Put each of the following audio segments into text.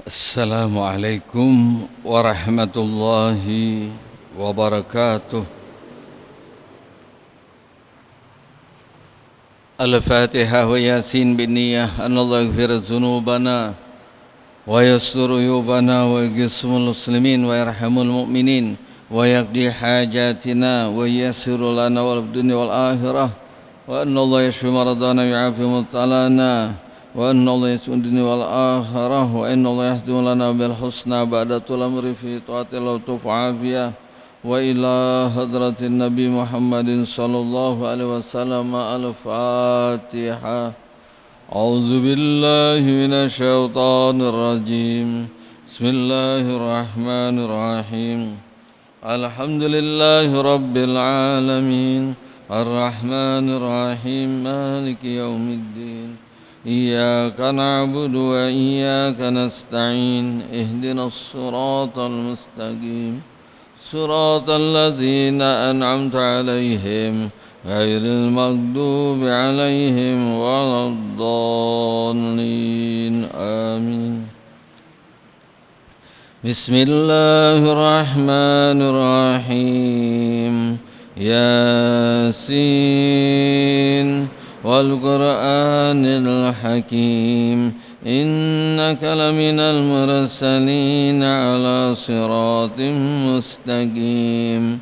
Assalamualaikum warahmatullahi wabarakatuh. Al-Fatihah wa Yasin binniyah an Allah yaghfir dzunubana wa yastur uyubana wa yaghfir muslimin wa yarhamul mu'minin wa yaqdi hajatina wa yassir lana wal dunya wal akhirah wa anna Allah yashfi maradana wa yu'afi mubtalana وأن الله يسعدني والآخرة وإن الله يهدي لنا بالحسنى بعد طول العمر في طاعة الله وعافية وإلى حضرة النبي محمد صلى الله عليه وسلم الفاتحة. أعوذ بالله من الشيطان الرجيم. بسم الله الرحمن الرحيم. الحمد لله رب العالمين الرحمن الرحيم مالك يوم الدين إياك نعبد وإياك نستعين اهدنا الصراط المستقيم صراط الذين أنعمت عليهم غير المغضوب عليهم ولا الضالين آمين. بسم الله الرحمن الرحيم. ياسين والقرآن الحكيم إنك لمن المرسلين على صراط مستقيم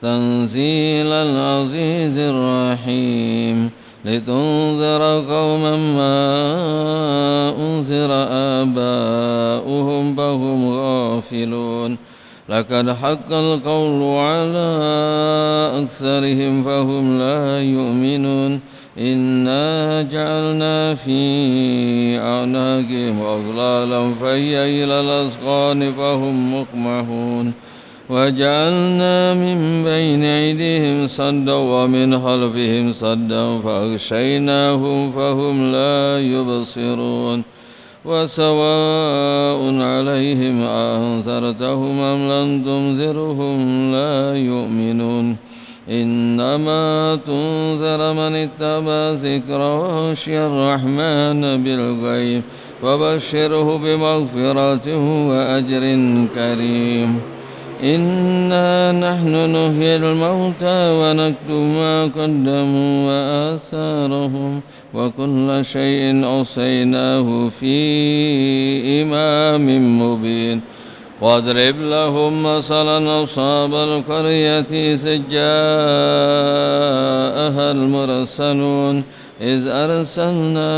تنزيل العزيز الرحيم لتنذر قوما ما أنذر آباؤهم فهم غافلون لقد حق القول على أكثرهم فهم لا يؤمنون إنا جعلنا في أعناقهم أغلالا فهي إلى الأذقان فهم مقمحون وجعلنا من بين أيديهم سدا ومن خلفهم سدا فأغشيناهم فهم لا يبصرون وسواء عليهم أنذرتهم أم لم تنذرهم لا يؤمنون إنما تنذر من اتبع ذكر وخشي الرحمن بالغيب وبشره بمغفرة وأجر كريم. إنا نحن نحيي الموتى ونكتب ما قدموا وآثارهم وكل شيء أوصيناه في إمام مبين. واضرب لهم مثلا أصحاب القرية إذ جاءها المرسلون إذ أرسلنا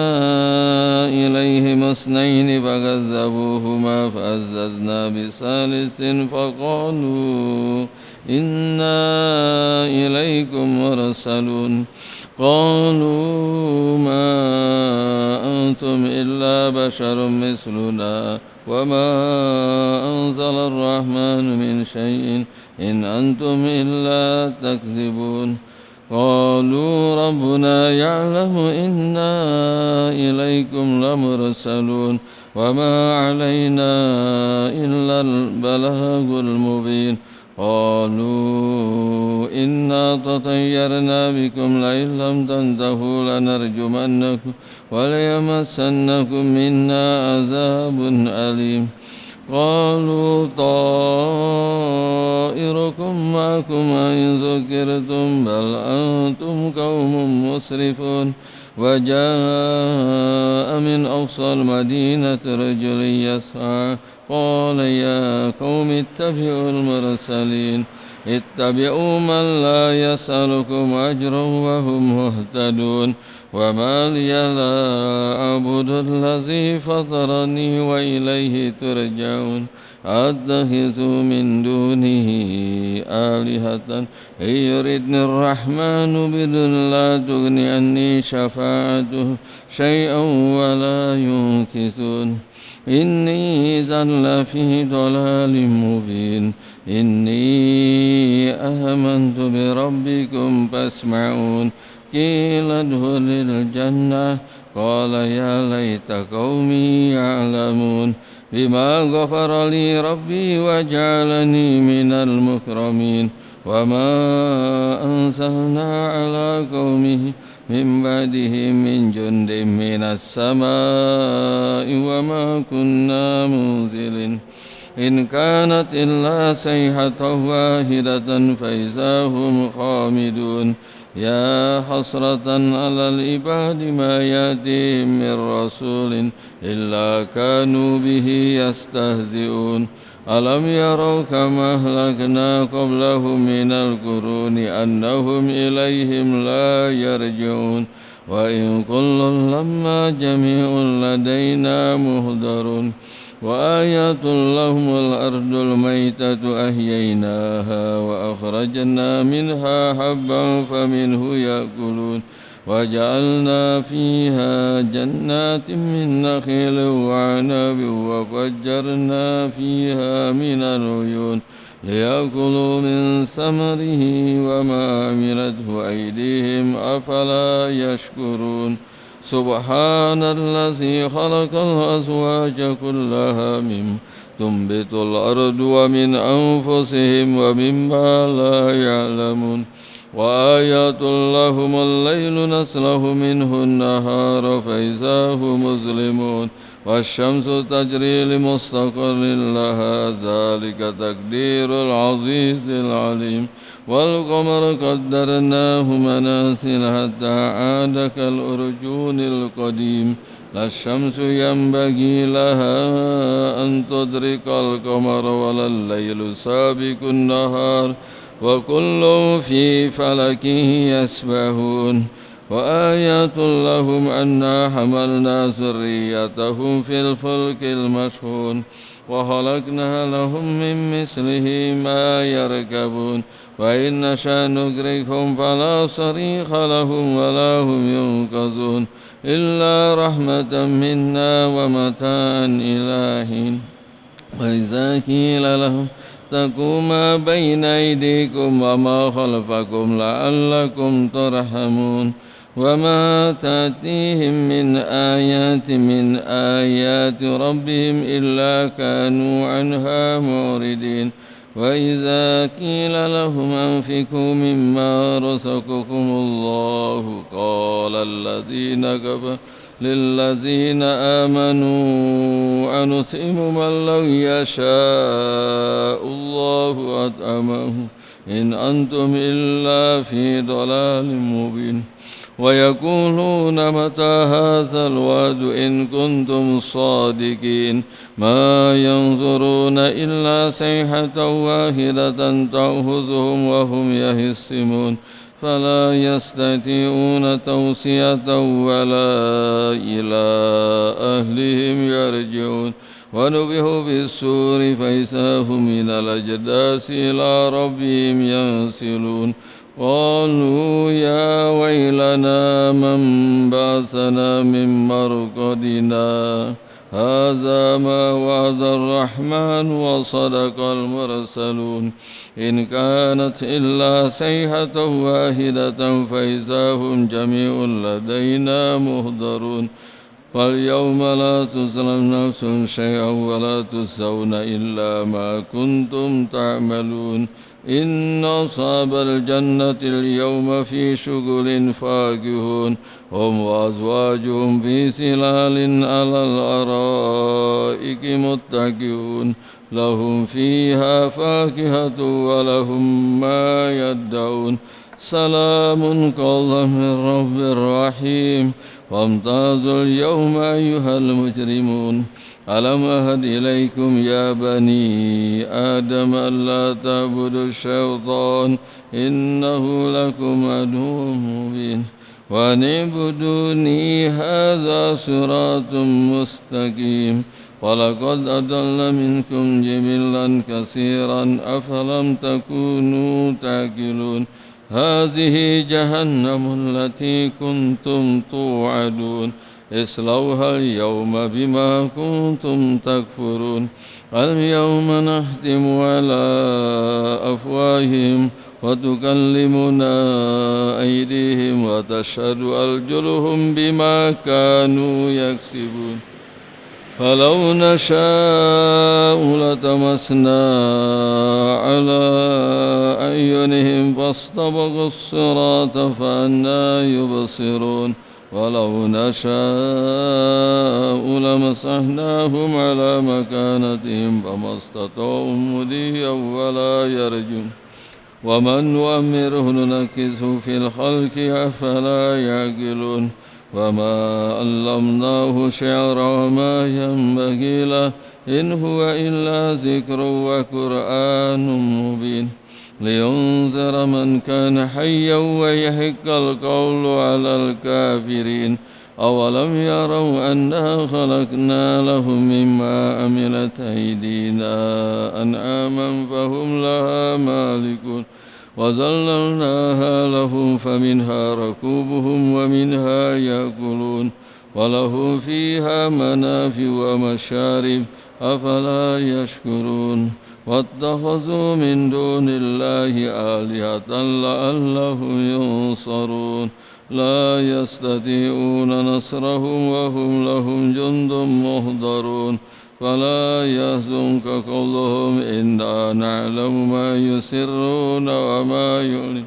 إليهم اثنين فكذبوهما فعززنا بثالث فقالوا إنا إليكم مرسلون قالوا ما أنتم إلا بشر مثلنا وما أنزل الرحمن من شيء إن أنتم إلا تكذبون. قالوا ربنا يعلم إنا إليكم لمرسلون وما علينا إلا البلاغ المبين. قالوا إنا تطيرنا بكم لئن لم تنتهوا لنرجمنكم وليمسنكم منا عذاب أليم. قالوا طائركم معكم إن ذكرتم بل أنتم قوم مسرفون. وجاء من أقصى المدينة رجل يسعى قال يا قوم اتبعوا المرسلين اتبعوا من لا يسألكم أجرا وهم مهتدون. وما لي لا أعبد الذي فطرني وإليه ترجعون. أتخذ من دونه آلهة إن يردني الرحمن بضر لا تغن عني شفاعته شيئا ولا ينقذون. إني إذا لفي ضلال مبين. إني آمنت بربكم فاسمعون. قيل ادخل الجنة قال يا ليت قومي يعلمون بما غفر لي ربي وجعلني من المكرمين. وما أنزلنا على قومه من بعده من جند من السماء وما كنا منزلين إن كانت إلا صيحة واحدة فإذا هم خامدون يا حسرة على العباد ما يأتيهم من رسول إلا كانوا به يستهزئون ألم يروا كما أهلكنا قبلهم من القرون أنهم إليهم لا يرجعون وإن كل لما جميع لدينا مهدرون وآيات لهم الأرض الميتة أحييناها وأخرجنا منها حبا فمنه يأكلون وجعلنا فيها جنات من نخيل وعنب وفجرنا فيها من العيون ليأكلوا من ثمره وما عملته أيديهم أفلا يشكرون سبحان الذي خلق الأزواج كلها مما تنبت الأرض ومن أنفسهم ومما لا يعلمون وآيات لهم الليل نسلخ منه النهار فإذا هم مظلمون والشمس تجري لمستقر لها ذلك تقدير العزيز العليم والقمر قدرناه منازل حتى عاد كالأرجون القديم لا الشمس ينبغي لها أن تدرك القمر ولا الليل سابق النهار وكل في فلك يسبحون وآيات لهم أنا حملنا ذريتهم في الفلك المشحون وخلقنا لهم من مثله ما يركبون وإن نشأ نغرقهم فلا صريخ لهم ولا هم ينقذون إلا رحمة منا ومتاعا إلى حين وإذا قيل لهم اتقوا ما بين أيديكم وما خلفكم لعلكم ترحمون وما تأتيهم من آيات ربهم إلا كانوا عنها معرضين وإذا قيل لهم أنفقوا مما رزقكم الله قال الذين كفروا للذين آمنوا أنطعم من لو يشاء الله أطعمه إن أنتم إلا في ضلال مبين ويقولون متى هذا الوعد إن كنتم صادقين ما ينظرون إلا صيحة واحدة تأخذهم وهم يهسمون فلا يستطيعون توصية ولا إلى أهلهم يرجعون ونفخ بالصور فإذا هم من الأجداث إلى ربهم ينسلون قالوا يا ويلنا من بعثنا من مرقدنا هذا ما وعد الرحمن وصدق المرسلون إن كانت إلا صيحة واحدة فإذا هم جميع لدينا مهدرون فاليوم لا تظلم نفس شيئا ولا تجزون إلا ما كنتم تعملون إن أصحاب الجنة اليوم في شغل فاكهون هم وأزواجهم في ظلال على الأرائك متكئون لهم فيها فاكهة ولهم ما يدعون سلام قولا من رب رحيم وامتازوا اليوم أيها المجرمون ألم أهد إليكم يا بني آدم ألا تعبدوا الشيطان إنه لكم عدو مبين وأن اعبدوني هذا صراط مستقيم ولقد أضل منكم جبلا كثيرا أفلم تكونوا تعقلون هذه جهنم التي كنتم توعدون اصلوها اليوم بما كنتم تكفرون اليوم نختم على أفواههم وتكلمنا أيديهم وتشهد أرجلهم بما كانوا يكسبون فلو نشاء لتمسنا على أعينهم فاستبقوا الصراط فأنى يبصرون ولو نشاء لمسحناهم على مكانتهم فما استطاعوا مضيا ولا يرجون ومن نؤمره ننكسه في الخلق أفلا يعقلون وما علمناه شعرا وما ينبغي له إن هو إلا ذكر وقرآن مبين لينذر من كان حيا ويحق القول على الكافرين أولم يروا أنا خلقنا لهم مما عملت أيدينا أنعاما فهم لها مالكون وذللناها لهم فمنها ركوبهم ومنها يأكلون ولهم فيها منافع ومشارب أفلا يشكرون واتخذوا من دون الله آلهة لعلهم ينصرون لا يستطيعون نصرهم وهم لهم جند محضرون فلا يحزنك قولهم إنا نعلم ما يسرون وما يعلنون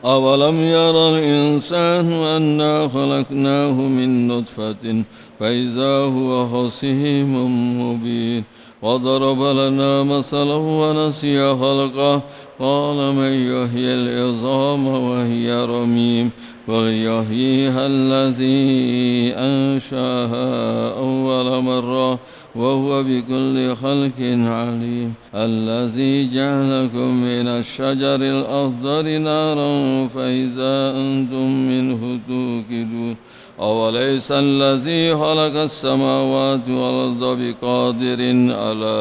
أولم يرى الإنسان أنا خلقناه من نطفة فإذا هو خصيم مبين وضرب لنا مثلا ونسي خلقه قال من يحيي العظام وهي رميم قل يحييها الذي أنشأها أول مرة وهو بكل خلق عليم الذي جعلكم من الشجر الأخضر نارا فإذا أنتم منه توقدون أوليس الذي خلق السماوات والأرض بقادر على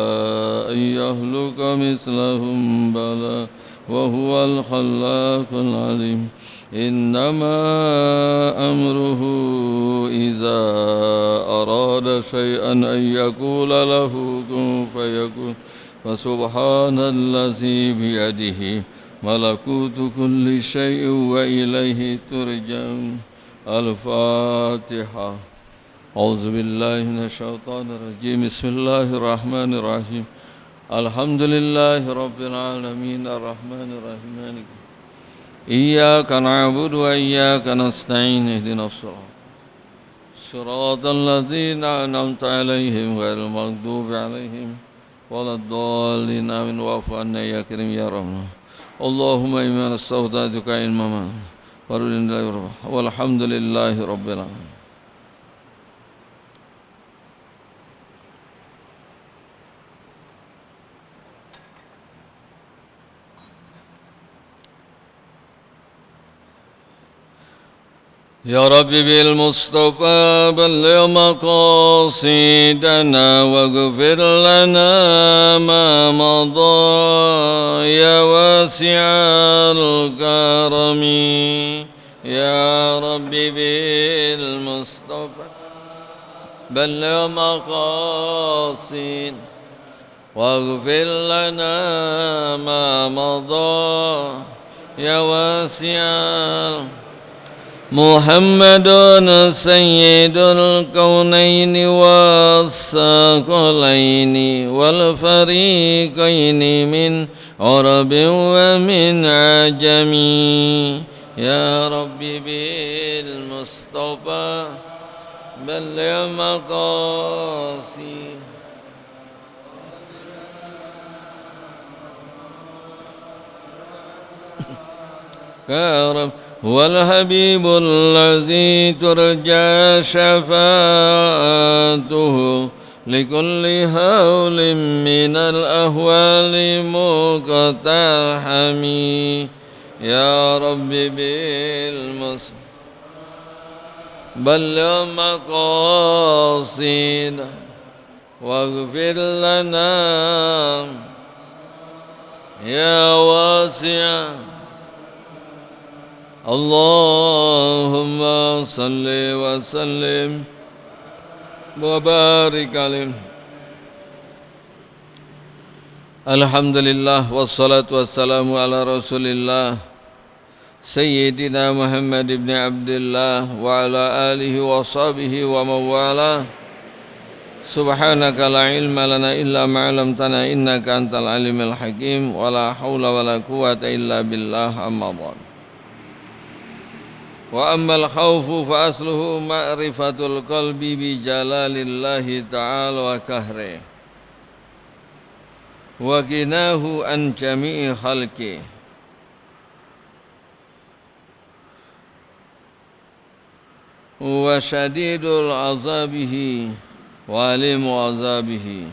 أن يخلق مثلهم بلى وهو الخلاق العليم إنما أمره إذا أراد شيئا أن يقول له كن فيكون فسبحان الذي بيده ملكوت كل شيء وإليه ترجعون الفاتحة أعوذ بالله من الشيطان الرجيم بسم الله الرحمن الرحيم الحمد لله رب العالمين الرحمن الرحيم مالك إياك نعبد وإياك نستعين اهدنا صراط الذين أنعمت عليهم غير المغضوب عليهم ولا الضالين آمين واعف عنا يا كريم يا رحمن اللهم إنا نستودعك علما والحمد لله رب العالمين. يا رب بالمصطفى بلغ مقاصدنا واغفر لنا ما مضى يا واسع الكرم يا رب بالمصطفى بلغ مقاصدنا واغفر لنا ما مضى يا واسع محمد سيد الكونين والثقلين والفريقين من عرب ومن عجم يا رب بالمصطفى بلغ مقاصد يا رب هو الحبيب الذي ترجى شفاعته لكل هول من الأهوال مقتحم يا رب بالمصطفى بلغ مقاصدنا واغفر لنا يا واسع اللهم صل وسلم وبارك عليه. Alhamdulillah wassalatu wassalamu ala rasulillah Sayyidina Muhammad ibn Abdullah wa ala alihi wa sahbihi wa mawala Subhanaka la ilma lana illa ma 'allamtana innaka antal alimul hakim wa la haula wa la quwwata illa billah amma ba'd. Wa ammal khawfu fa asluhu ma'rifatul qalbi bi jalalillahi ta'ala wa kahri wa ginahu an jami'i khalqi wa syadidul azabihi wa alimu azabihi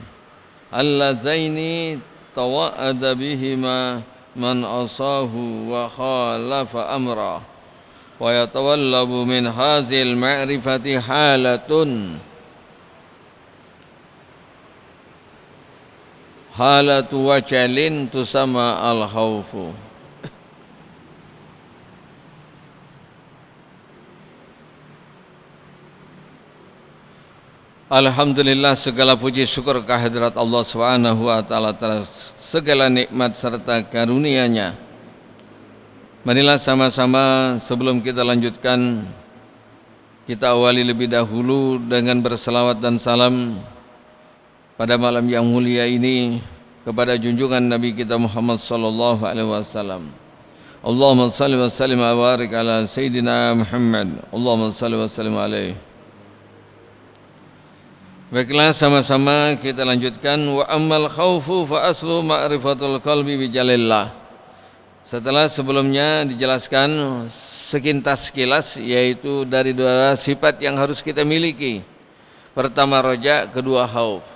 allazaini tawa'ada bihima man asahu wa khalafa amrah wa yatawallabu min hazil ma'rifati halatu wajalin tusama al-khawfu. Alhamdulillah, segala puji syukur kehadirat Allah Subhanahu wa taala atas segala nikmat serta karunia-Nya. Marilah sama-sama sebelum kita lanjutkan, kita awali lebih dahulu dengan berselawat dan salam pada malam yang mulia ini kepada junjungan Nabi kita Muhammad sallallahu alaihi wasallam. Allahumma salli wa sallim wa barik ala Sayyidina Muhammad. Allahumma salli wa sallim alaihi. Baiklah, sama-sama kita lanjutkan. Wa ammal khawfu fa aslu ma'rifatul qalbi bi jalillah. Setelah sebelumnya dijelaskan sekintas sekilas, yaitu dari dua sifat yang harus kita miliki. Pertama roja, kedua khauf.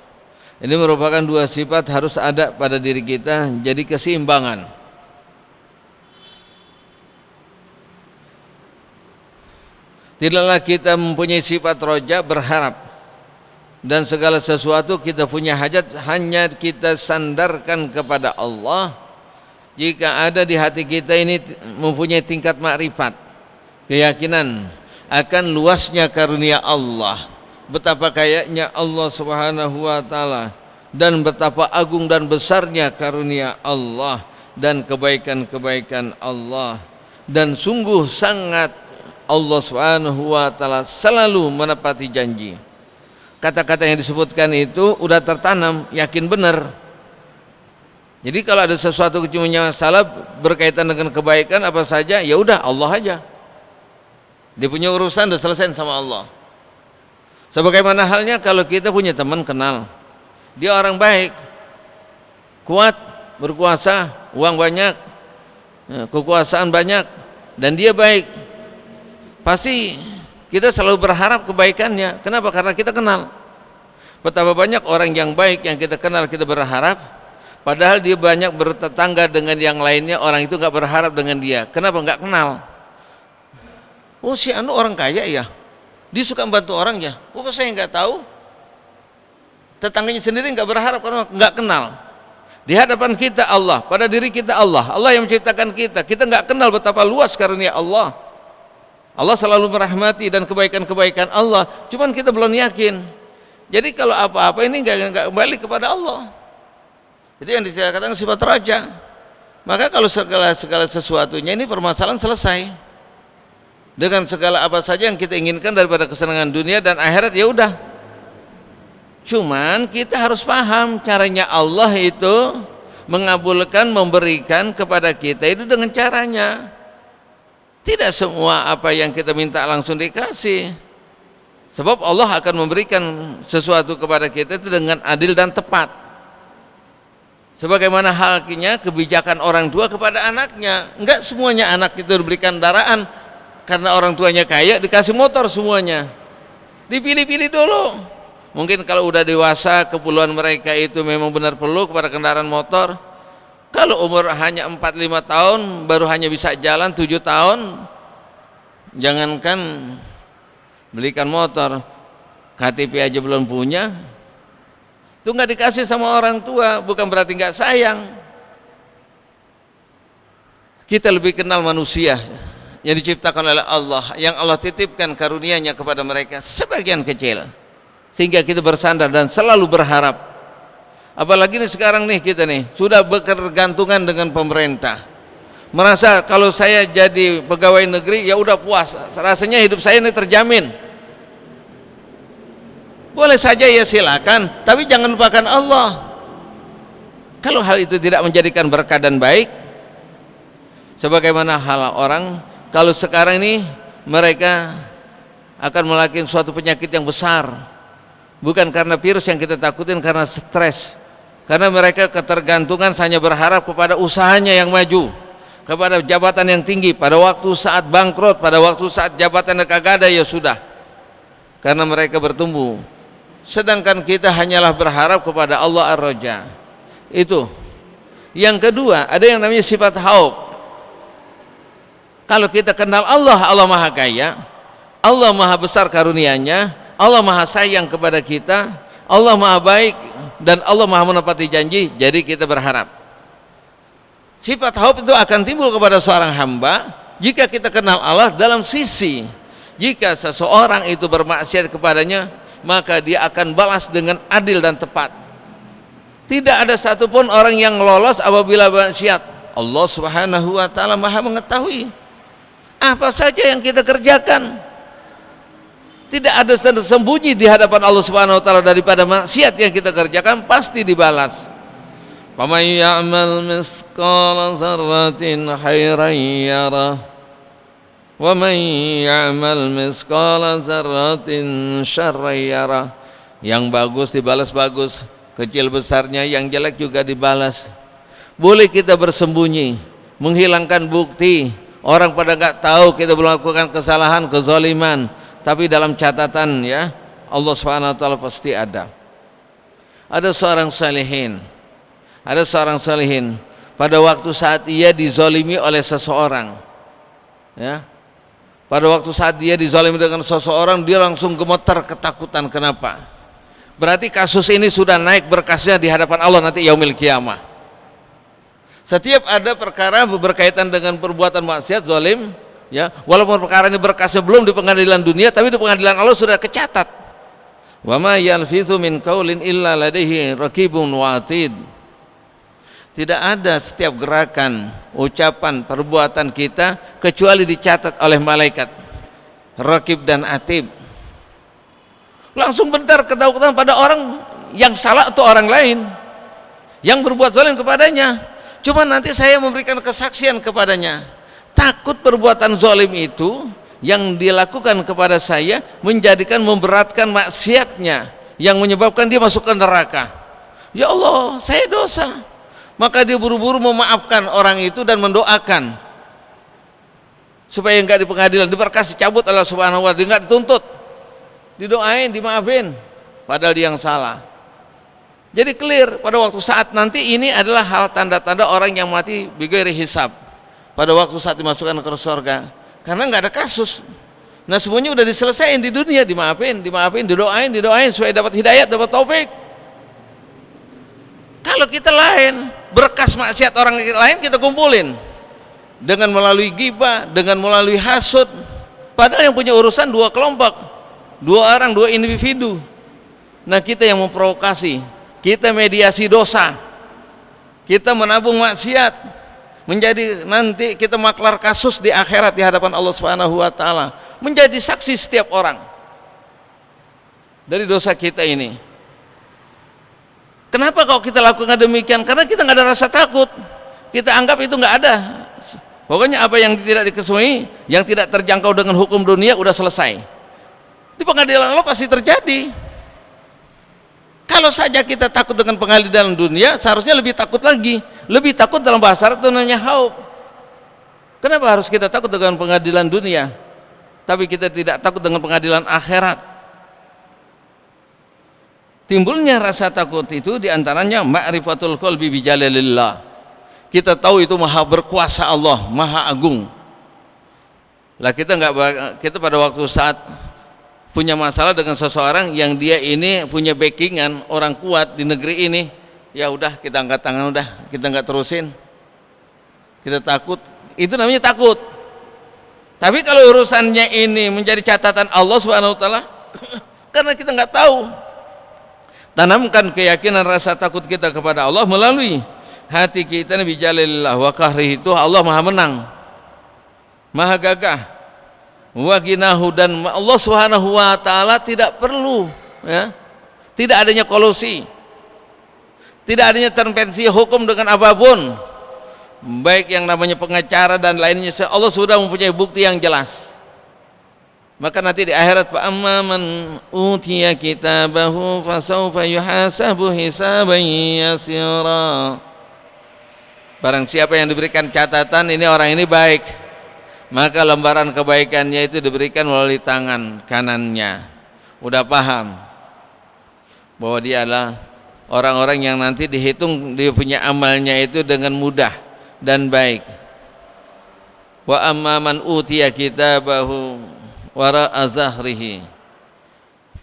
Ini merupakan dua sifat harus ada pada diri kita, jadi keseimbangan. Tidaklah kita mempunyai sifat roja berharap, dan segala sesuatu kita punya hajat hanya kita sandarkan kepada Allah. Jika ada di hati kita ini mempunyai tingkat makrifat, keyakinan akan luasnya karunia Allah, betapa kayanya Allah Subhanahu wa taala, dan betapa agung dan besarnya karunia Allah dan kebaikan-kebaikan Allah, dan sungguh sangat Allah Subhanahu wa taala selalu menepati janji. Kata-kata yang disebutkan itu udah tertanam, yakin benar. Jadi kalau ada sesuatu cuma salah berkaitan dengan kebaikan apa saja, ya udah Allah aja. Dia punya urusan udah selesai sama Allah. Sebagaimana halnya kalau kita punya teman kenal, dia orang baik, kuat, berkuasa, uang banyak, kekuasaan banyak, dan dia baik, pasti kita selalu berharap kebaikannya. Kenapa? Karena kita kenal. Betapa banyak orang yang baik yang kita kenal, kita berharap, padahal dia banyak bertetangga dengan yang lainnya, orang itu nggak berharap dengan dia. Kenapa? Nggak kenal. Oh, si anu orang kaya ya, dia suka membantu orang ya. Oh, saya nggak tahu. Tetangganya sendiri nggak berharap karena nggak kenal. Di hadapan kita Allah, pada diri kita Allah, Allah yang menciptakan kita. Kita nggak kenal betapa luas karunia Allah. Allah selalu merahmati dan kebaikan-kebaikan Allah, cuman kita belum yakin. Jadi kalau apa-apa ini nggak balik kepada Allah. Jadi yang dikatakan sifat raja. Maka kalau segala sesuatunya ini permasalahan selesai. Dengan segala apa saja yang kita inginkan daripada kesenangan dunia dan akhirat, ya udah. Cuman kita harus paham caranya Allah itu mengabulkan, memberikan kepada kita itu dengan caranya. Tidak semua apa yang kita minta langsung dikasih. Sebab Allah akan memberikan sesuatu kepada kita itu dengan adil dan tepat. Sebagaimana halnya kebijakan orang tua kepada anaknya. Enggak semuanya anak itu diberikan kendaraan karena orang tuanya kaya dikasih motor semuanya. Dipilih-pilih dulu. Mungkin kalau udah dewasa, keperluan mereka itu memang benar perlu kepada kendaraan motor. Kalau umur hanya 4-5 tahun baru hanya bisa jalan, 7 tahun jangankan belikan motor, KTP aja belum punya, itu nggak dikasih sama orang tua. Bukan berarti nggak sayang. Kita lebih kenal manusia yang diciptakan oleh Allah, yang Allah titipkan karunia-Nya kepada mereka sebagian kecil, sehingga kita bersandar dan selalu berharap. Apalagi nih sekarang nih kita nih sudah bergantungan dengan pemerintah, merasa kalau saya jadi pegawai negeri ya udah puas, rasanya hidup saya ini terjamin. Boleh saja ya silakan, tapi jangan lupakan Allah. Kalau hal itu tidak menjadikan berkah dan baik, sebagaimana hal orang kalau sekarang ini mereka akan melakukan suatu penyakit yang besar, bukan karena virus yang kita takutin, karena stres, karena mereka ketergantungan hanya berharap kepada usahanya yang maju, kepada jabatan yang tinggi. Pada waktu saat bangkrut, pada waktu saat jabatan kagak ada, ya sudah, karena mereka bertumbuh. Sedangkan kita hanyalah berharap kepada Allah Ar-Raja. Itu. Yang kedua, ada yang namanya sifat khauf. Kalau kita kenal Allah, Allah Maha Kaya, Allah Maha Besar karunia-Nya, Allah Maha Sayang kepada kita, Allah Maha Baik, dan Allah Maha menepati janji, jadi kita berharap. Sifat khauf itu akan timbul kepada seorang hamba jika kita kenal Allah dalam sisi, jika seseorang itu bermaksiat kepadanya, maka dia akan balas dengan adil dan tepat. Tidak ada satupun orang yang lolos apabila maksiat. Allah Subhanahu wa ta'ala Maha mengetahui apa saja yang kita kerjakan. Tidak ada tersembunyi di hadapan Allah Subhanahu wa ta'ala daripada maksiat yang kita kerjakan, pasti dibalas. Faman ya'mal misqala dzarratin khairan yarah wa man ya'mal misqala dzarratin syarran yarah. Yang bagus dibalas bagus, kecil besarnya yang jelek juga dibalas. Boleh kita bersembunyi, menghilangkan bukti, orang pada nggak tahu kita melakukan kesalahan, kezaliman, tapi dalam catatan ya Allah Subhanahu wa ta'ala pasti ada. Ada seorang salihin pada waktu saat ia dizalimi oleh seseorang, ya, pada waktu saat dia dizalimi dengan seseorang, dia langsung gemetar ketakutan. Kenapa? Berarti kasus ini sudah naik berkasnya di hadapan Allah nanti yaumil kiamah. Setiap ada perkara berkaitan dengan perbuatan maksiat, zalim, ya, walaupun perkara ini berkasnya belum di pengadilan dunia, tapi di pengadilan Allah sudah kecatat. Wa ma yalfithu min qaulin illa ladaihi raqibun atid. Tidak ada setiap gerakan, ucapan, perbuatan kita kecuali dicatat oleh malaikat raqib dan atid. Langsung bentar ketakutan pada orang yang salah atau orang lain yang berbuat zalim kepadanya. Cuma nanti saya memberikan kesaksian kepadanya. Takut perbuatan zalim itu yang dilakukan kepada saya menjadikan memberatkan maksiatnya yang menyebabkan dia masuk ke neraka. Ya Allah, saya dosa. Maka dia buru-buru memaafkan orang itu dan mendoakan supaya enggak di pengadilan diberkas dicabut Allah Subhanahu wa ta'ala, enggak dituntut, didoain, dimaafin, padahal dia yang salah. Jadi clear pada waktu saat nanti ini adalah hal tanda-tanda orang yang mati bighairi hisab, pada waktu saat dimasukkan ke surga, karena nggak ada kasus. Nah semuanya udah diselesaikan di dunia, dimaafin, didoain supaya dapat hidayat, dapat taufik. Kalau kita lain, berkas maksiat orang lain kita kumpulin dengan melalui ghibah, dengan melalui hasud, padahal yang punya urusan dua kelompok, dua orang, dua individu. Nah kita yang memprovokasi, kita mediasi dosa, kita menabung maksiat, menjadi nanti kita maklar kasus di akhirat di hadapan Allah Subhanahu wa ta'ala, menjadi saksi setiap orang dari dosa kita ini. Kenapa kalau kita lakukan demikian? Karena kita nggak ada rasa takut, kita anggap itu nggak ada. Pokoknya apa yang tidak diketahui, yang tidak terjangkau dengan hukum dunia udah selesai. Di pengadilan Allah pasti terjadi. Kalau saja kita takut dengan pengadilan dunia, seharusnya lebih takut lagi. Lebih takut dalam bahasa Arab itu namanya khauf. Kenapa harus kita takut dengan pengadilan dunia, tapi kita tidak takut dengan pengadilan akhirat? Timbulnya rasa takut itu diantaranya ma'rifatul qalbi bijalalillah. Kita tahu itu maha berkuasa Allah, maha agung. Lah kita pada waktu saat punya masalah dengan seseorang yang dia ini punya backingan orang kuat di negeri ini, ya udah kita angkat tangan, udah kita nggak terusin, kita takut, itu namanya takut. Tapi kalau urusannya ini menjadi catatan Allah Subhanahu wa ta'ala, karena kita nggak tahu, tanamkan keyakinan rasa takut kita kepada Allah melalui hati kita. Nabi Jalilillah wa kahri itu Allah maha menang, maha gagah, wa ginahu, dan Allah Subhanahu wa ta'ala tidak perlu ya tidak adanya kolusi, tidak adanya intervensi hukum dengan apapun, baik yang namanya pengacara dan lainnya. Allah sudah mempunyai bukti yang jelas. Maka nanti di akhirat, fa amman utiya kitabahu fasawfa yuhasabu hisaban yasira. Barang siapa yang diberikan catatan, ini orang ini baik, maka lembaran kebaikannya itu diberikan melalui tangan kanannya. Udah paham bahwa dia adalah orang-orang yang nanti dihitung dia punya amalnya itu dengan mudah dan baik. Wa amma man utiya kitabahu wara'a zahrihi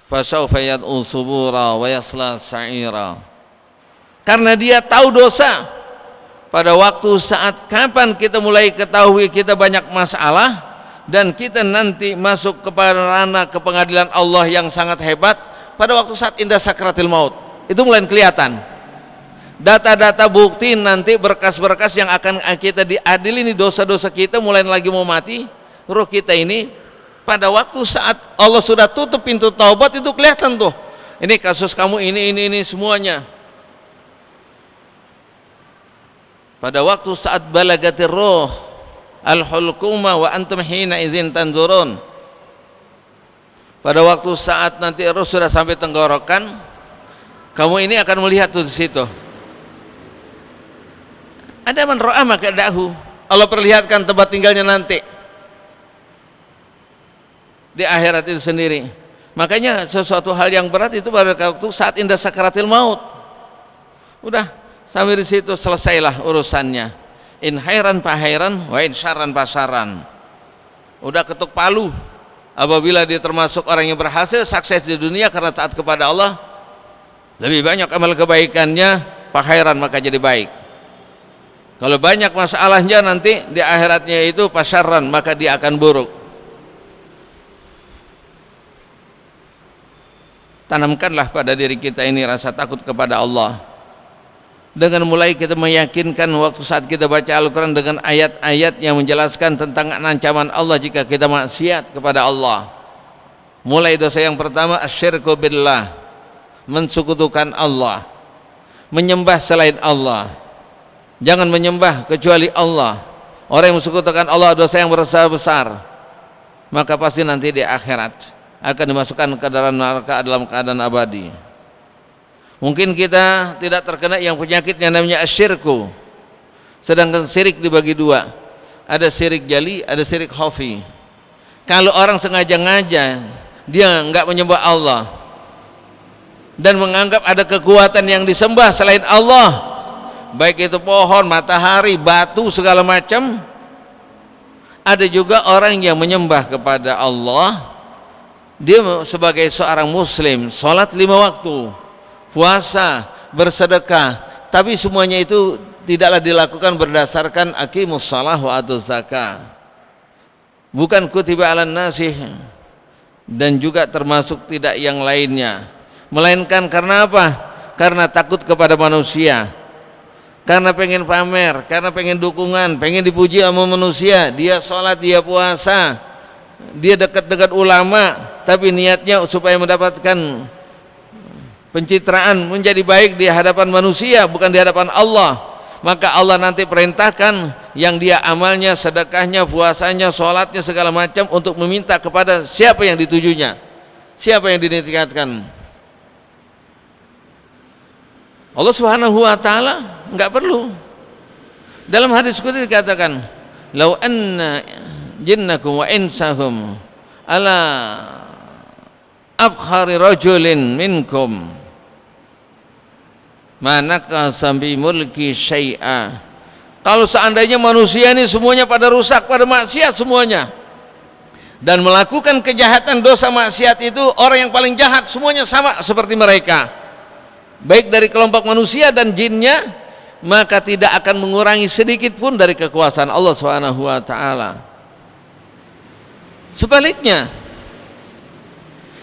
fasawfa yad'u subura wa yasla sa'ira. Karena dia tahu dosa. Pada waktu saat kapan kita mulai ketahui kita banyak masalah dan kita nanti masuk kepada ranah ke pengadilan Allah yang sangat hebat, pada waktu saat indah sakratil maut itu mulai kelihatan data-data bukti, nanti berkas-berkas yang akan kita diadili. Ini dosa-dosa kita mulai lagi mau mati, ruh kita ini pada waktu saat Allah sudah tutup pintu taubat itu kelihatan tuh, ini kasus kamu ini semuanya. Pada waktu saat balagatir ruh al-hulquma wa antum hina idzin tanzurun, pada waktu saat nanti roh sudah sampai tenggorokan, kamu ini akan melihat tuh di situ. Ada man ra'a maka dahu, Allah perlihatkan tempat tinggalnya nanti di akhirat itu sendiri. Makanya sesuatu hal yang berat itu pada waktu saat indah sakaratil maut. Udah sampai di situ selesailah urusannya. In khairan fa khairan wa in syarran fa syarran. Udah ketuk palu. Apabila dia termasuk orang yang berhasil sukses di dunia karena taat kepada Allah, lebih banyak amal kebaikannya, fa khairan maka jadi baik. Kalau banyak masalahnya nanti di akhiratnya itu fa syarran maka dia akan buruk. Tanamkanlah pada diri kita ini rasa takut kepada Allah dengan mulai kita meyakinkan waktu saat kita baca Al-Quran dengan ayat-ayat yang menjelaskan tentang ancaman Allah jika kita maksiat kepada Allah. Mulai dosa yang pertama asyirku billah, mensekutukan Allah, menyembah selain Allah. Jangan menyembah kecuali Allah. Orang yang mensekutukan Allah dosa yang besar, maka pasti nanti di akhirat akan dimasukkan ke dalam neraka dalam keadaan abadi. Mungkin kita tidak terkena yang penyakit yang namanya asyirku. Sedangkan syirik dibagi dua, ada syirik jali, ada syirik khafi. Kalau orang sengaja-ngaja dia enggak menyembah Allah dan menganggap ada kekuatan yang disembah selain Allah, baik itu pohon, matahari, batu, segala macam. Ada juga orang yang menyembah kepada Allah, dia sebagai seorang muslim, sholat 5 waktu, puasa, bersedekah, tapi semuanya itu tidaklah dilakukan berdasarkan aqimus shalah wa atuz zakah, bukan kutiba alan nasih, dan juga termasuk tidak yang lainnya, melainkan karena apa? Karena takut kepada manusia, karena pengen pamer, karena pengen dukungan, pengen dipuji sama manusia. Dia sholat, dia puasa, dia dekat dengan ulama, tapi niatnya supaya mendapatkan pencitraan, menjadi baik di hadapan manusia, bukan di hadapan Allah. Maka Allah nanti perintahkan yang dia amalnya, sedekahnya, puasanya, sholatnya, segala macam untuk meminta kepada siapa yang ditujunya, siapa yang dinikahkan. Allah Subhanahu wa taala enggak perlu. Dalam hadis qudsi dikatakan, "Lau anna jinnakum wa insahum ala afkhari rajulin minkum manaka sambi mulki syai'a." Kalau seandainya manusia ini semuanya pada rusak, pada maksiat semuanya, dan melakukan kejahatan, dosa, maksiat itu, orang yang paling jahat semuanya sama seperti mereka, baik dari kelompok manusia dan jinnya, maka tidak akan mengurangi sedikit pun dari kekuasaan Allah Subhanahu wa taala. Sebaliknya,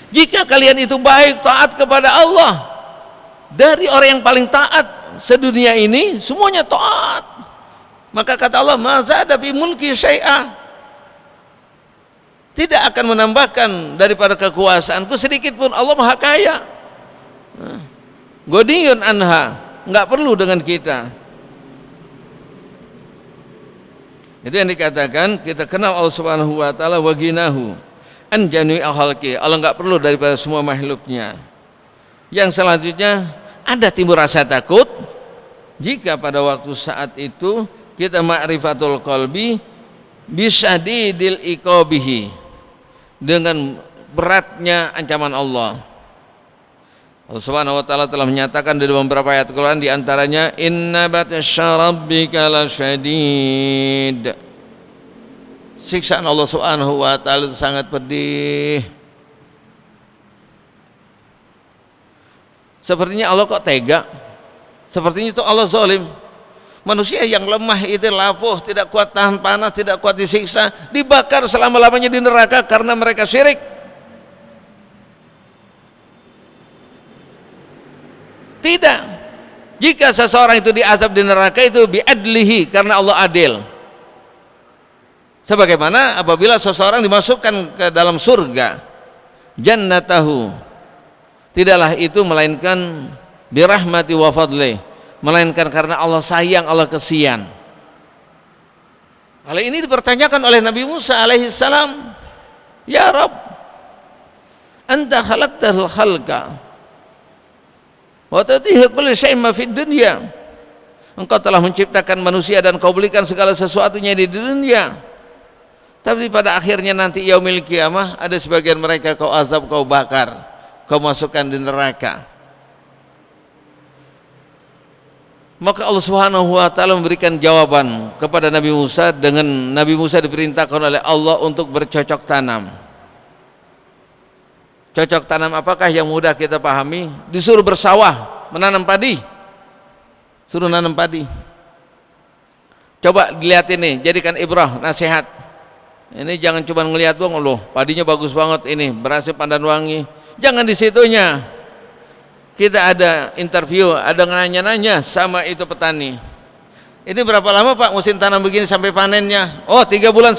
jika kalian itu baik, taat kepada Allah, dari orang yang paling taat sedunia ini semuanya taat, maka kata Allah, mazada fi mulki syai'a, tidak akan menambahkan daripada kekuasaanku sedikit pun. Allah maha kaya. Godiyun anha, nggak perlu dengan kita. Itu yang dikatakan kita kenal Allah Subhanahu wa taala wa ginahu an jami'i khalqi. Allah nggak perlu daripada semua makhluknya. Yang selanjutnya ada timbul rasa takut jika pada waktu saat itu kita ma'rifatul qalbi bisyadidil iqabihi, dengan beratnya ancaman Allah. Allah Subhanahu wa taala telah menyatakan di beberapa ayat Quran, di antaranya inna batsya rabbika lasyadid. Siksaan Allah Subhanahu wa taala itu sangat pedih. Sepertinya Allah kok tega? Sepertinya itu Allah zalim. Manusia yang lemah itu lapuh, tidak kuat tahan panas, tidak kuat disiksa, dibakar selama-lamanya di neraka karena mereka syirik. Tidak. Jika seseorang itu diazab di neraka itu biadlihi, karena Allah adil. Sebagaimana apabila seseorang dimasukkan ke dalam surga, jannatahu, tidaklah itu melainkan birahmati wa fadli, melainkan karena Allah sayang, Allah kesian. Hal ini dipertanyakan oleh Nabi Musa alaihi salam, ya Rabb, anta khalaqtal khalqa wa tatihi kulli syai'in ma fid dunya. Engkau telah menciptakan manusia dan kau berikan segala sesuatunya di dunia. Tapi pada akhirnya nanti yaumil kiamah ada sebagian mereka kau azab, kau bakar, kau masukkan di neraka. Maka Allah Subhanahu wa taala memberikan jawaban kepada Nabi Musa, dengan Nabi Musa diperintahkan oleh Allah untuk bercocok tanam. Cocok tanam apakah yang mudah kita pahami? Disuruh bersawah, menanam padi. Suruh nanam padi. Coba dilihat ini, jadikan ibrah, nasihat. Ini jangan cuma ngelihat doang, loh padinya bagus banget ini, berasnya pandan wangi. Jangan di situnya. Kita ada interview, ada nanya-nanya sama itu petani. Ini berapa lama Pak musim tanam begini sampai panennya? Oh 3,5 bulan.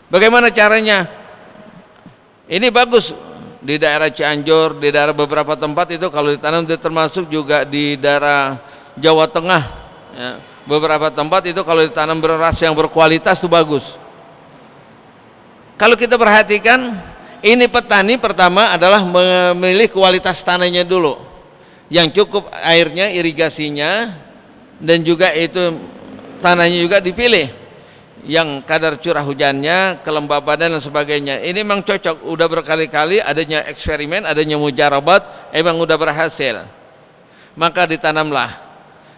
Bagaimana caranya? Ini bagus di daerah Cianjur, di daerah beberapa tempat itu kalau ditanam, termasuk juga di daerah Jawa Tengah ya. Beberapa tempat itu kalau ditanam beras yang berkualitas itu bagus. Kalau kita perhatikan, ini petani pertama adalah memilih kualitas tanahnya dulu, yang cukup airnya, irigasinya, dan juga itu tanahnya juga dipilih, yang kadar curah hujannya, kelembabannya dan sebagainya. Ini memang cocok, udah berkali-kali adanya eksperimen, adanya mujarabat, emang udah berhasil, maka ditanamlah.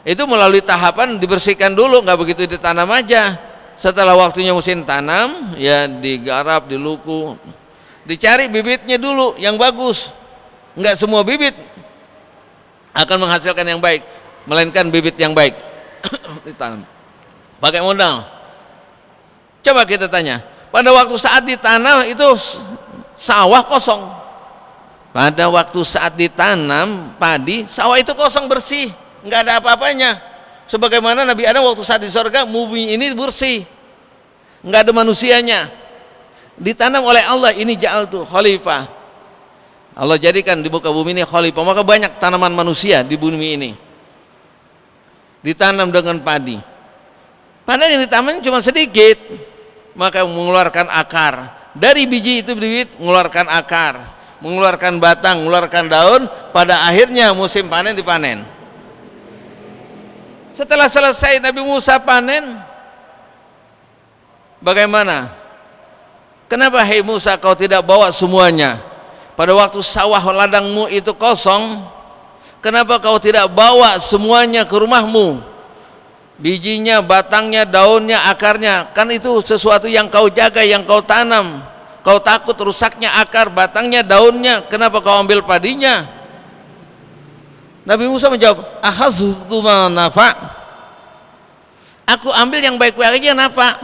Itu melalui tahapan dibersihkan dulu, nggak begitu ditanam aja. Setelah waktunya musim tanam, ya digarap, diluku, dicari bibitnya dulu yang bagus. Nggak semua bibit akan menghasilkan yang baik, melainkan bibit yang baik ditanam. Pakai modal. Coba kita tanya, pada waktu saat ditanam itu sawah kosong. Pada waktu saat ditanam padi, sawah itu kosong, bersih, nggak ada apa-apanya. Sebagaimana Nabi Adam waktu saat di surga, bumi ini bersih, nggak ada manusianya. Ditanam oleh Allah, ini ja'altu khalifah. Allah jadikan di muka bumi ini khalifah, maka banyak tanaman manusia di bumi ini. Ditanam dengan padi. Padahal yang ditanam cuma sedikit, maka mengeluarkan akar. Dari biji itu bibit mengeluarkan akar, mengeluarkan batang, mengeluarkan daun, pada akhirnya musim panen dipanen. Setelah selesai Nabi Musa panen, bagaimana? Kenapa hai Musa kau tidak bawa semuanya? Pada waktu sawah ladangmu itu kosong, kenapa kau tidak bawa semuanya ke rumahmu? Bijinya, batangnya, daunnya, akarnya, kan itu sesuatu yang kau jaga, yang kau tanam. Kau takut rusaknya akar, batangnya, daunnya, kenapa kau ambil padinya? Nabi Musa menjawab, akhadtu ma nafa'. Aku ambil yang baik-baik aja, nafa'.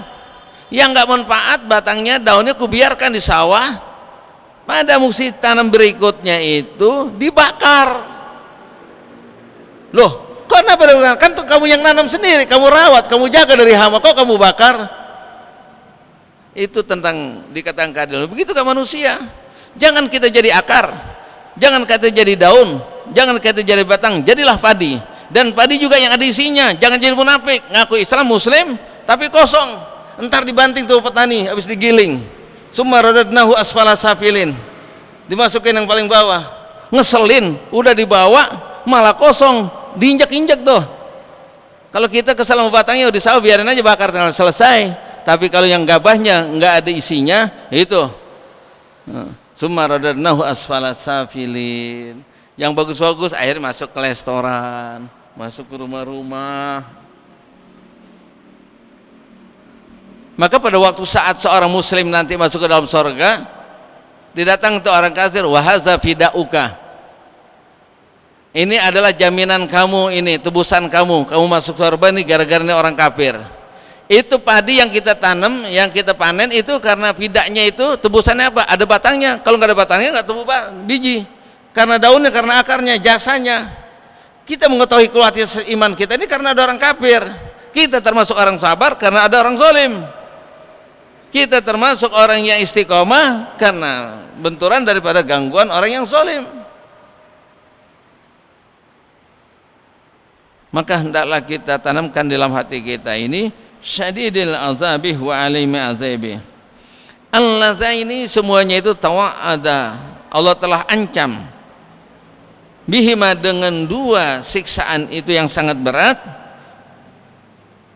Yang enggak manfaat, batangnya, daunnya kubiarkan di sawah. Pada musim tanam berikutnya itu dibakar. Loh, kok kenapa dibakar? Kan kamu yang nanam sendiri, kamu rawat, kamu jaga dari hama, kok kamu bakar? Itu tentang dikatakan keadilan. Begitu kan manusia. Jangan kita jadi akar, Jangan kata jadi daun, jangan kata jadi batang, jadilah padi. Dan padi juga yang ada isinya. Jangan jadi munafik, ngaku Islam Muslim tapi kosong. Entar dibanting tuh petani habis digiling. Summa radadnahu asfala safilin, dimasukin yang paling bawah. Ngeselin, udah dibawa malah kosong, diinjak-injak tuh. Kalau kita kesal sama batangnya udah sawah, biarin aja bakar tinggal selesai. Tapi kalau yang gabahnya nggak ada isinya, itu summa radadnahu asfala safilin. Yang bagus-bagus akhirnya masuk ke restoran, masuk ke rumah-rumah. Maka pada waktu saat seorang muslim nanti masuk ke dalam surga, didatang itu orang kafir, wa hadza fidauka, ini adalah jaminan kamu, ini tebusan kamu masuk surga ini gara-gara ini orang kafir. Itu padi yang kita tanam, yang kita panen itu karena fidaknya itu tebusannya apa? Ada batangnya. Kalau nggak ada batangnya nggak tumbuh biji. Karena daunnya, karena akarnya, jasanya. Kita mengetahui kualitas iman kita ini karena ada orang kafir. Kita termasuk orang sabar karena ada orang zalim. Kita termasuk orang yang istiqomah karena benturan daripada gangguan orang yang zalim. Maka hendaklah kita tanamkan dalam hati kita ini syadidil azabih wa alimi azabih. Al-laza ini semuanya itu tawa'ada, Allah telah ancam bihima dengan dua siksaan itu yang sangat berat,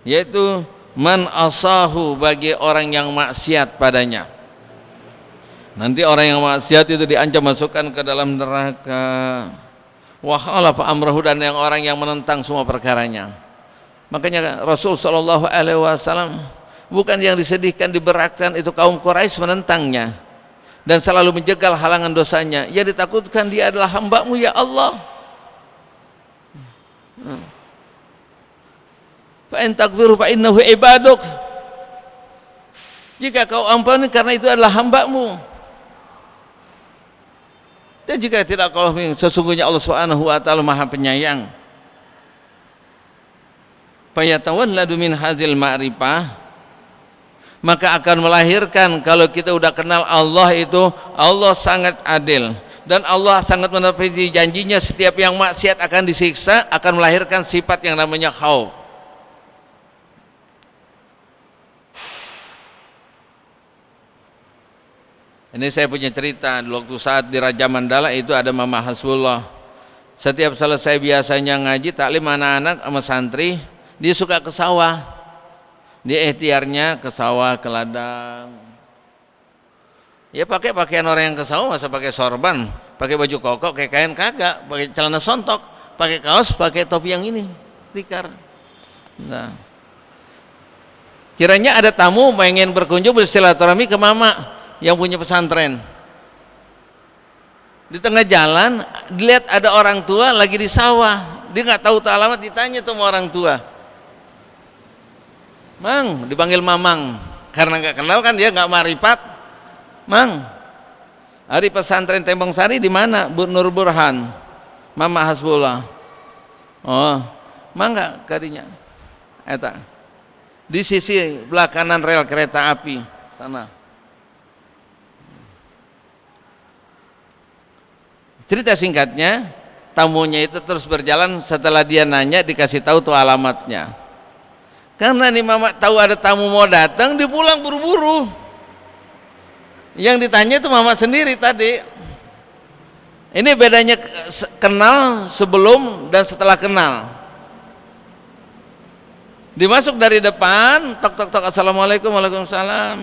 yaitu man asahu, bagi orang yang maksiat padanya. Nanti orang yang maksiat itu diancam masukkan ke dalam neraka. Wa khalafa amrahu, dan yang orang yang menentang semua perkaranya. Makanya Rasul sallallahu alaihi wasallam bukan yang disedihkan, diberatkan itu kaum Quraisy menentangnya dan selalu menjegal halangan dosanya. Yang ditakutkan dia adalah hamba-Mu ya Allah. Fa in takfiru fa innahu ibaduk, jika kau ampuni karena itu adalah hamba-Mu. Dan jika tidak kau ampuni, sesungguhnya Allah Subhanahu wa taala Maha Penyayang. Fa yatawalladu min hazil ma'rifah, maka akan melahirkan, kalau kita udah kenal Allah itu, Allah sangat adil dan Allah sangat menepati janjinya, setiap yang maksiat akan disiksa, akan melahirkan sifat yang namanya khauf. Ini saya punya cerita, waktu saat di Raja Mandala itu ada Mama Hasbullah. Setiap selesai biasanya ngaji taklim anak-anak sama santri, dia suka ke sawah. Dia ikhtiarnya ke sawah, ke ladang. Ya pakai pakaian orang yang ke sawah, masa pakai sorban, pakai baju koko, kayak kain kagak, pakai celana sontok, pakai kaos, pakai topi yang ini, tikar. Nah, kiranya ada tamu pengen berkunjung bersilaturahmi ke Mama yang punya pesantren. Di tengah jalan dilihat ada orang tua lagi di sawah, dia nggak tahu alamat, ditanya tuh sama orang tua, Mang, dipanggil Mamang karena nggak kenal kan, dia nggak marifat. Mang, hari pesantren Tembong Sari di mana? Nur Burhan, Mama Hasbullah. Oh, mangga kadinya eta di sisi belah kanan rel kereta api sana. Cerita singkatnya, tamunya itu terus berjalan, setelah dia nanya dikasih tahu tuh alamatnya. Karena nih Mama tahu ada tamu mau datang, dia pulang buru-buru. Yang ditanya itu Mama sendiri tadi. Ini bedanya kenal sebelum dan setelah kenal. Dimasuk dari depan, tok tok tok, assalamualaikum, waalaikumsalam.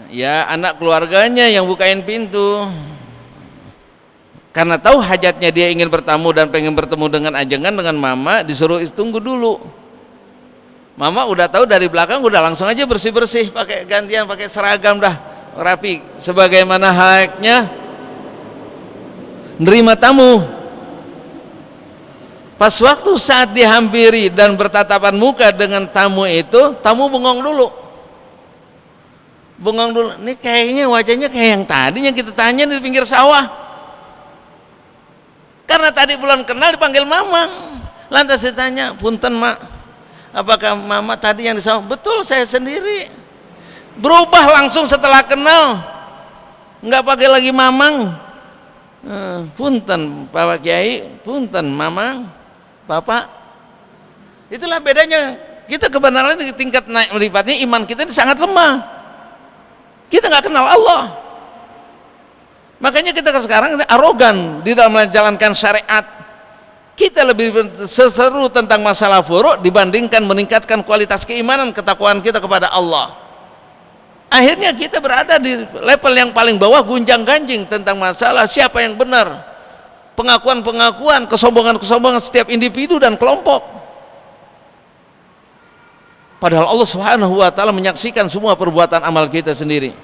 Ya anak keluarganya yang bukain pintu. Karena tahu hajatnya, dia ingin bertamu dan pengen bertemu dengan ajengan, dengan Mama, disuruh tunggu dulu. Mama udah tahu dari belakang, udah langsung aja bersih-bersih, pakai gantian, pakai seragam dah rapi, sebagaimana haknya nerima tamu. Pas waktu saat dihampiri dan bertatapan muka dengan tamu itu, tamu bengong dulu. Bengong dulu, ini kayaknya wajahnya kayak yang tadi yang kita tanya di pinggir sawah. Karena tadi belum kenal dipanggil Mamang. Lantas ditanya, punten Mak, apakah Mama tadi yang di sawah? Betul, saya sendiri. Berubah langsung setelah kenal, nggak pakai lagi Mamang. Punten Bapak Kiai, punten Mama, Bapak. Itulah bedanya. Kita kebenaran di tingkat naik melipatnya, iman kita ini sangat lemah. Kita nggak kenal Allah. Makanya kita sekarang arogan di dalam menjalankan syariat. Kita lebih seseru tentang masalah furu' dibandingkan meningkatkan kualitas keimanan, ketakwaan kita kepada Allah. Akhirnya kita berada di level yang paling bawah, gunjang-ganjing tentang masalah siapa yang benar, pengakuan-pengakuan, kesombongan-kesombongan setiap individu dan kelompok. Padahal Allah Subhanahu wa taala menyaksikan semua perbuatan amal kita sendiri.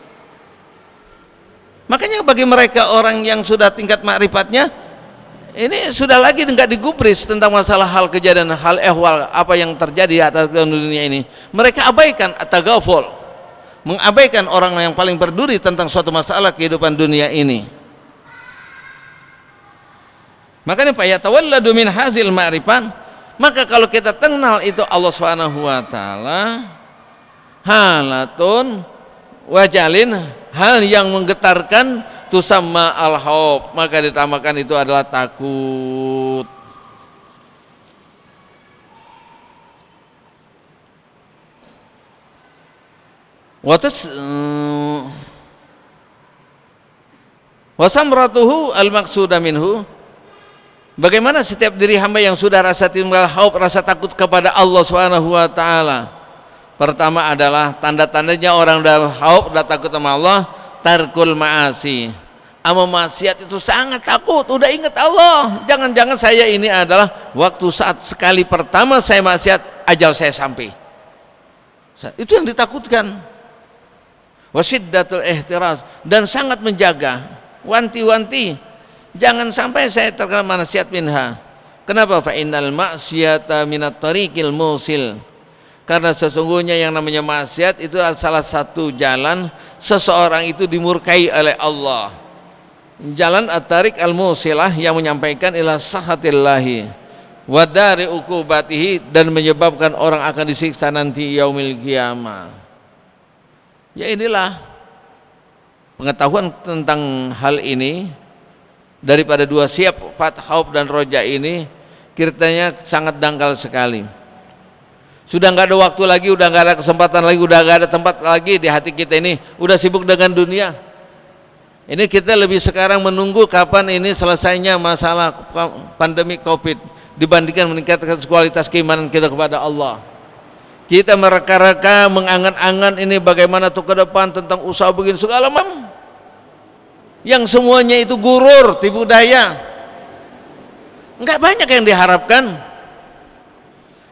Makanya bagi mereka orang yang sudah tingkat makrifatnya, ini sudah lagi nggak digubris tentang masalah hal kejadian, hal ehwal apa yang terjadi di atas dunia ini. Mereka abaikan at-taghaful, mengabaikan orang yang paling peduli tentang suatu masalah kehidupan dunia ini. Makanya Pak yatawalladu min hazil ma'rifat, maka kalau kita kenal itu Allah Subhanahu wa taala, halatun wajalin, hal yang menggetarkan, tusamma al-khauf, maka ditamakan itu adalah takut. Wasamratuhu al-maqsuda minhu, bagaimana setiap diri hamba yang sudah rasa timbal khauf, rasa takut kepada Allah Subhanahu wa taala. Pertama adalah tanda-tandanya orang udah khauf, udah takut sama Allah, tarkul ma'asi. Ama maksiat itu sangat takut, udah ingat Allah. Jangan-jangan saya ini adalah waktu saat sekali pertama saya maksiat, ajal saya sampai. Itu yang ditakutkan. Wasiddatul ihtiraz, dan sangat menjaga, wanti-wanti, jangan sampai saya terkena maksiat minha. Kenapa? Fa innal ma'siyata minat tariqil musil, karena sesungguhnya yang namanya maksiat itu adalah salah satu jalan seseorang itu dimurkai oleh Allah. Jalan at-tariq al-musilah yang menyampaikan ila sahatillahi wa dari uqubatihi, dan menyebabkan orang akan disiksa nanti yaumil qiyamah. Ya inilah pengetahuan tentang hal ini daripada dua siap khauf dan roja ini kiranya sangat dangkal sekali. Sudah nggak ada waktu lagi, udah nggak ada kesempatan lagi, udah nggak ada tempat lagi di hati kita ini, udah sibuk dengan dunia. Ini kita lebih sekarang menunggu kapan ini selesainya masalah pandemi COVID dibandingkan meningkatkan kualitas keimanan kita kepada Allah. Kita mereka-reka, mengangan-angan ini bagaimana tuh ke depan tentang usaha begini segala macam, yang semuanya itu gurur, tipu daya, nggak banyak yang diharapkan.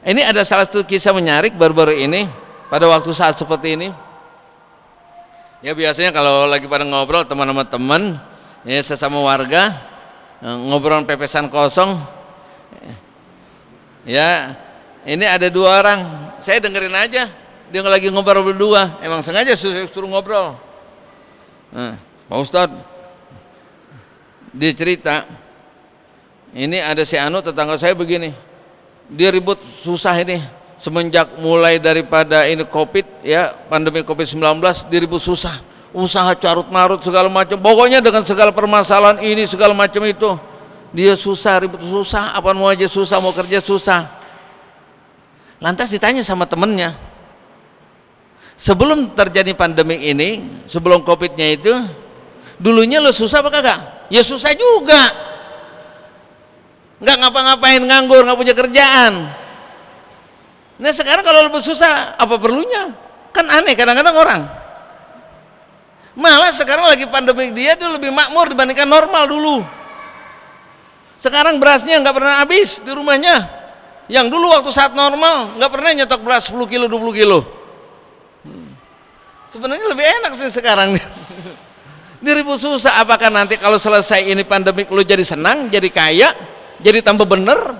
Ini ada salah satu kisah menarik baru-baru ini pada waktu saat seperti ini. Ya biasanya kalau lagi pada ngobrol teman-teman, ya sesama warga, ngobrol pepesan kosong, ya ini ada dua orang, saya dengerin aja, dia lagi ngobrol berdua, emang sengaja suruh ngobrol. Pak Ustadz, dia cerita, ini ada si Anu tetangga saya begini, dia ribut susah ini, semenjak mulai daripada ini COVID, ya pandemi COVID-19, diribut susah, usaha carut marut segala macam, pokoknya dengan segala permasalahan ini segala macam itu dia susah, ribut susah, apa mau aja susah, mau kerja susah. Lantas ditanya sama temennya, sebelum terjadi pandemi ini, sebelum COVID-nya itu, dulunya lo susah apa kagak? Ya susah juga, nggak ngapa-ngapain, nganggur, nggak punya kerjaan. Nah sekarang kalau lebih susah, apa perlunya? Kan aneh kadang-kadang orang. Malah sekarang lagi pandemi dia lebih makmur dibandingkan normal dulu. Sekarang berasnya nggak pernah habis di rumahnya. Yang dulu waktu saat normal nggak pernah nyetok beras 10 kilo, 20 kilo. Sebenarnya lebih enak sih sekarang. Diribu susah, apakah nanti kalau selesai ini pandemi lu jadi senang, jadi kaya, jadi tambah bener?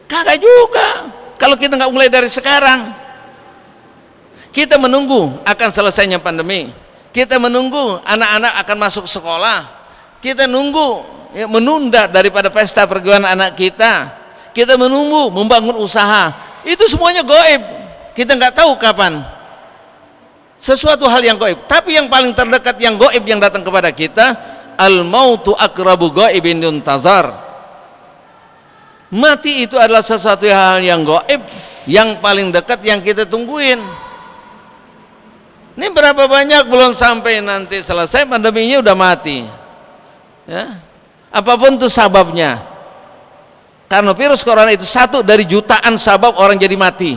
Kagak juga. Kalau kita nggak mulai dari sekarang, kita menunggu akan selesainya pandemi, kita menunggu anak-anak akan masuk sekolah, kita nunggu ya, menunda daripada pesta perguruan anak kita menunggu membangun usaha, itu semuanya gaib, kita nggak tahu kapan. Sesuatu hal yang gaib, tapi yang paling terdekat yang gaib yang datang kepada kita al-mautu aqrabu ghaibin yuntazar. Mati itu adalah sesuatu hal yang gaib, yang paling dekat, yang kita tungguin. Ini berapa banyak belum sampai nanti selesai pandeminya udah mati. Ya. Apapun itu sababnya. Karena virus corona itu satu dari jutaan sabab orang jadi mati.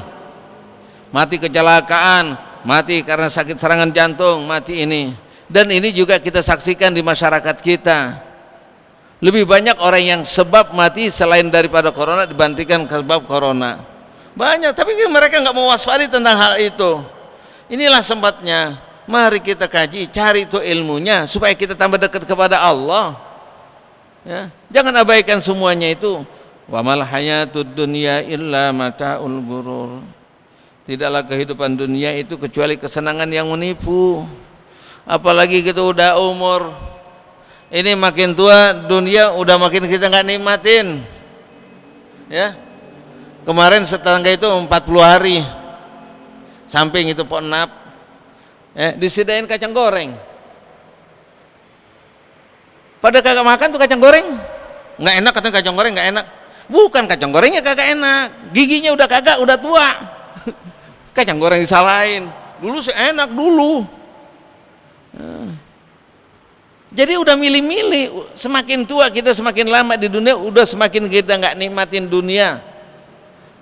Mati kecelakaan, mati karena sakit serangan jantung, mati ini. Dan ini juga kita saksikan di masyarakat kita. Lebih banyak orang yang sebab mati selain daripada corona dibandingkan sebab corona. Banyak, tapi mereka nggak mau waspada tentang hal itu. Inilah sempatnya, mari kita kaji, cari itu ilmunya supaya kita tambah dekat kepada Allah. Ya, jangan abaikan semuanya itu. Wa mal hayatud dunya illa mata'ul ghurur. Tidaklah kehidupan dunia itu kecuali kesenangan yang menipu. Apalagi kita udah umur ini makin tua, dunia udah makin kita nggak nikmatin. Ya, kemarin tetangga itu 40 hari. Samping itu pohon nap, disediain kacang goreng. Pada kagak makan tuh kacang goreng, nggak enak katanya, kacang goreng nggak enak. Bukan kacang gorengnya kagak enak, giginya udah kagak, udah tua. Kacang goreng disalahin, dulu sih enak dulu. Jadi udah milih-milih, semakin tua kita semakin lama di dunia, udah semakin kita nggak nikmatin dunia.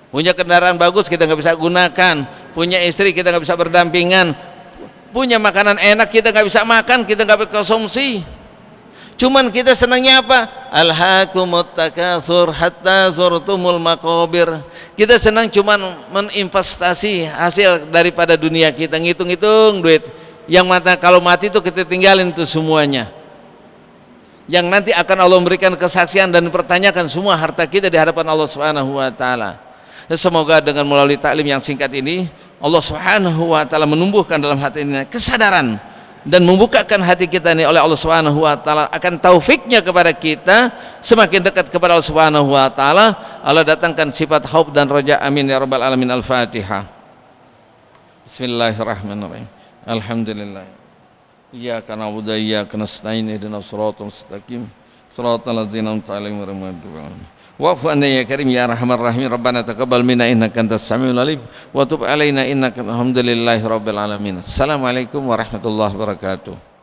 Punya kendaraan bagus kita nggak bisa gunakan, punya istri kita nggak bisa berdampingan, punya makanan enak kita nggak bisa makan, kita nggak bisa konsumsi. Cuman kita senangnya apa? Alhaakumut takatsur hatta zurtumul maqabir. Kita senang cuman meninvestasi hasil daripada dunia kita, ngitung-ngitung duit. Yang kalau mati itu kita tinggalin itu semuanya. Yang nanti akan Allah memberikan kesaksian dan mempertanyakan semua harta kita di hadapan Allah Subhanahu wa taala. Semoga dengan melalui taklim yang singkat ini Allah Subhanahu wa taala menumbuhkan dalam hati ini kesadaran dan membukakan hati kita ini oleh Allah Subhanahu wa taala akan taufiknya kepada kita semakin dekat kepada Allah Subhanahu wa taala. Allah datangkan sifat khauf dan raja, amin ya rabbal alamin. Al-Fatihah. Bismillahirrahmanirrahim. Alhamdulillah. Iyyaka na'budu wa iyyaka nasta'in ihdinas siratal mustaqim siratal ladzina an'amta 'alaihim ghairil maghdubi 'alaihim. Wa'fu 'anna ya karim ya arhamar rahimin. Rabbana taqabbal minna innaka antas samiul alim wa tub 'alaina innaka alhamdulillahi rabbil alamin. Assalamualaikum warahmatullahi wabarakatuh.